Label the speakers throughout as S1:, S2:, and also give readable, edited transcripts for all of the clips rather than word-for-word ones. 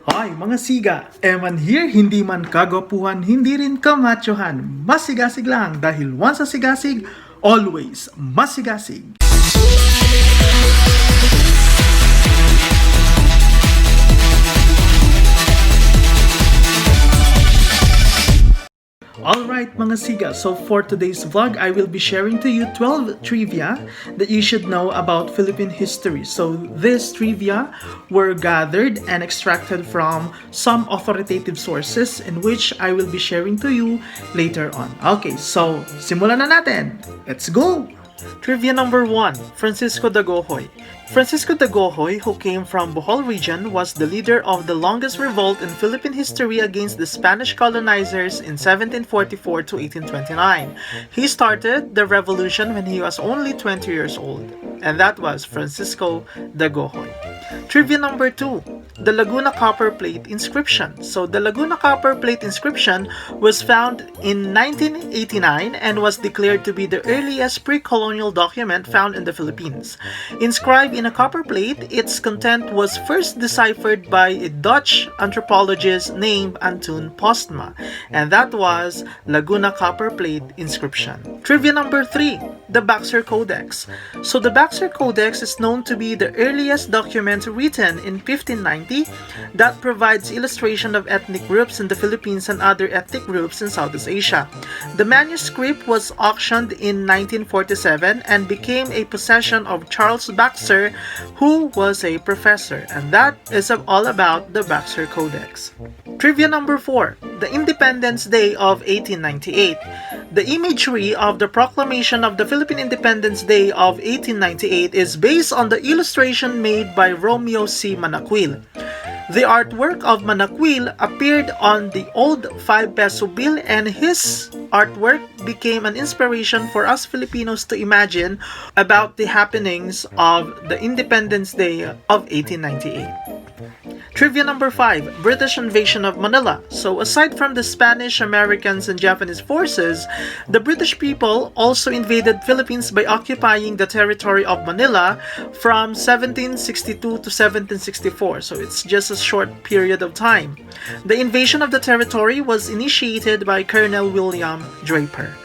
S1: Hi mga siga! Eman here, hindi man kagwapuhan, hindi rin kamachohan. Masigasig lang dahil once sa sigasig, always masigasig. Alright mga siga, so for today's vlog, I will be sharing to you 12 trivia that you should know about Philippine history. So these trivia were gathered and extracted from some authoritative sources in which I will be sharing to you later on. Okay, so simulan na natin! Let's go! Trivia number 1, Francisco Dagohoy. Francisco Dagohoy, who came from Bohol region, was the leader of the longest revolt in Philippine history against the Spanish colonizers in 1744 to 1829. He started the revolution when he was only 20 years old, and that was Francisco Dagohoy. Trivia number 2, the Laguna Copper Plate inscription. So the Laguna Copper Plate inscription was found in 1989 and was declared to be the earliest pre-colonial document found in the Philippines. Inscribed in a copper plate, its content was first deciphered by a Dutch anthropologist named Antoon Postma, and that was Laguna Copper Plate inscription. Trivia number 3, the Baxter Codex. So the Baxter Codex is known to be the earliest document written in 1590 that provides illustration of ethnic groups in the Philippines and other ethnic groups in Southeast Asia. The manuscript was auctioned in 1947 and became a possession of Charles Baxter, who was a professor, and that is all about the Baxter Codex. Trivia number 4, the Independence Day of 1898. The imagery of the Proclamation of the Philippine Independence Day of 1898 is based on the illustration made by Romeo C. Manaquil. The artwork of Manaquil appeared on the old 5 peso bill, and his artwork became an inspiration for us Filipinos to imagine about the happenings of the Independence Day of 1898. Trivia number 5, British invasion of Manila. So aside from the Spanish, Americans, and Japanese forces, the British people also invaded Philippines by occupying the territory of Manila from 1762 to 1764. So it's just a short period of time. The invasion of the territory was initiated by Colonel William Draper.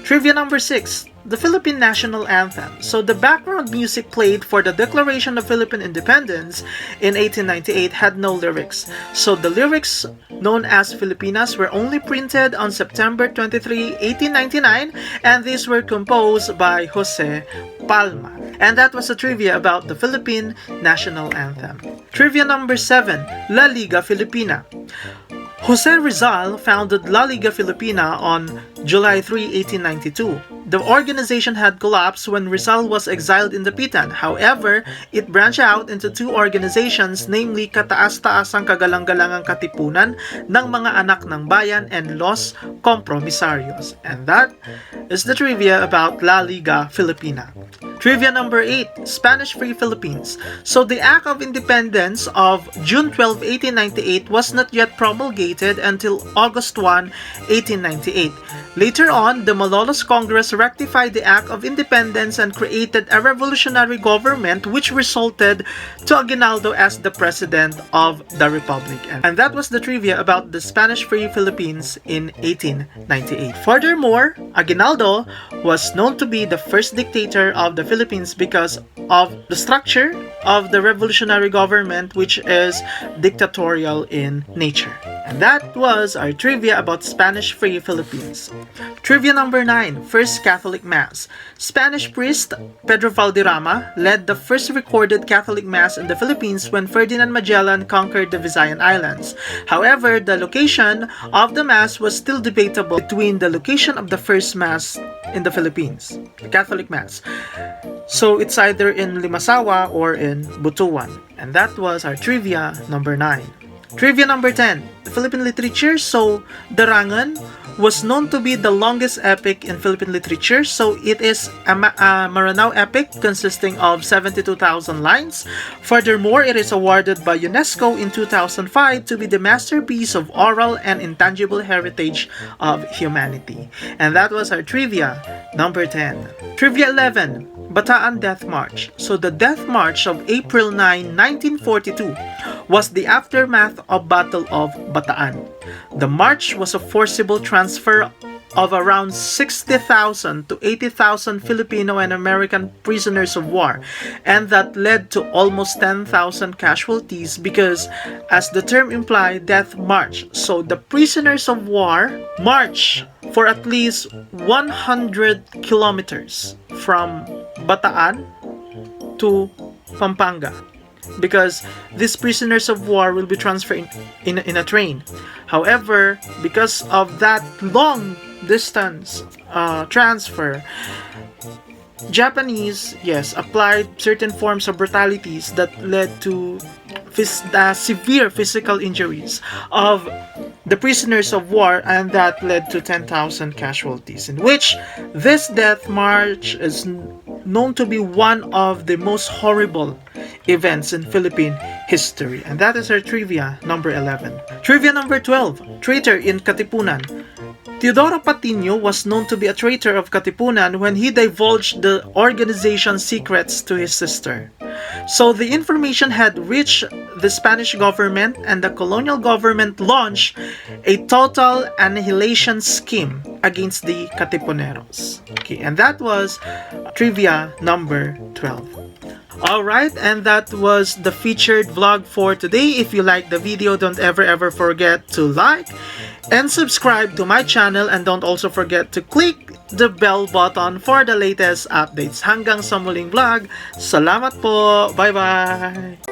S1: Trivia number 6, the Philippine National Anthem. So the background music played for the Declaration of Philippine Independence in 1898 had no lyrics. So the lyrics, known as Filipinas, were only printed on September 23, 1899, and these were composed by Jose Palma. And that was a trivia about the Philippine National Anthem. Trivia number 7, La Liga Filipina. Jose Rizal founded La Liga Filipina on July 3, 1892. The organization had collapsed when Rizal was exiled in Dapitan. However, it branched out into 2 organizations, namely Kataas-Taasang Kagalang-galangang Katipunan ng mga Anak ng Bayan and Los Compromisarios. And that is the trivia about La Liga Filipina. Trivia number 8, Spanish Free Philippines. So the Act of Independence of June 12, 1898 was not yet promulgated until August 1, 1898. Later on, the Malolos Congress rectified the Act of Independence and created a revolutionary government which resulted to Aguinaldo as the President of the Republic. And that was the trivia about the Spanish Free Philippines in 1898. Furthermore, Aguinaldo was known to be the first dictator of the Philippines because of the structure of the revolutionary government, which is dictatorial in nature. And that was our trivia about Spanish Free Philippines. Trivia number 9, First Catholic Mass. Spanish priest Pedro Valderrama led the first recorded Catholic Mass in the Philippines when Ferdinand Magellan conquered the Visayan Islands. However, the location of the Mass was still debatable between the location of the first Mass in the Philippines, the Catholic Mass. So it's either in Limasawa or in Butuan. And that was our trivia number 9. Trivia number 10, the Philippine literature. So Darangan was known to be the longest epic in Philippine literature. So it is a Maranao epic consisting of 72,000 lines. Furthermore, it is awarded by UNESCO in 2005 to be the masterpiece of oral and intangible heritage of humanity. And that was our trivia number 10. Trivia 11, Bataan Death March. So the Death March of April 9, 1942 was the aftermath of Battle of Bataan. The march was a forcible transfer of around 60,000 to 80,000 Filipino and American prisoners of war, and that led to almost 10,000 casualties because, as the term implied, death march. So the prisoners of war march for at least 100 kilometers from Bataan to Pampanga, because these prisoners of war will be transferred in a train. However, because of that long distance transfer, Japanese, yes, applied certain forms of brutalities that led to severe physical injuries of the prisoners of war, and that led to 10,000 casualties, in which this death march is known to be one of the most horrible events in Philippine history. And that is our trivia number 11. Trivia number 12, Traitor in Katipunan. Theodora Patino was known to be a traitor of Katipunan when he divulged the organization's secrets to his sister. So the information had reached the Spanish government, and the colonial government launched a total annihilation scheme against the Katipuneros. Okay, and that was trivia number 12. Alright, and that was the featured vlog for today. If you like the video, don't ever forget to like and subscribe to my channel, and don't also forget to click the bell button for the latest updates. Hanggang sa muling vlog, salamat po! Bye-bye!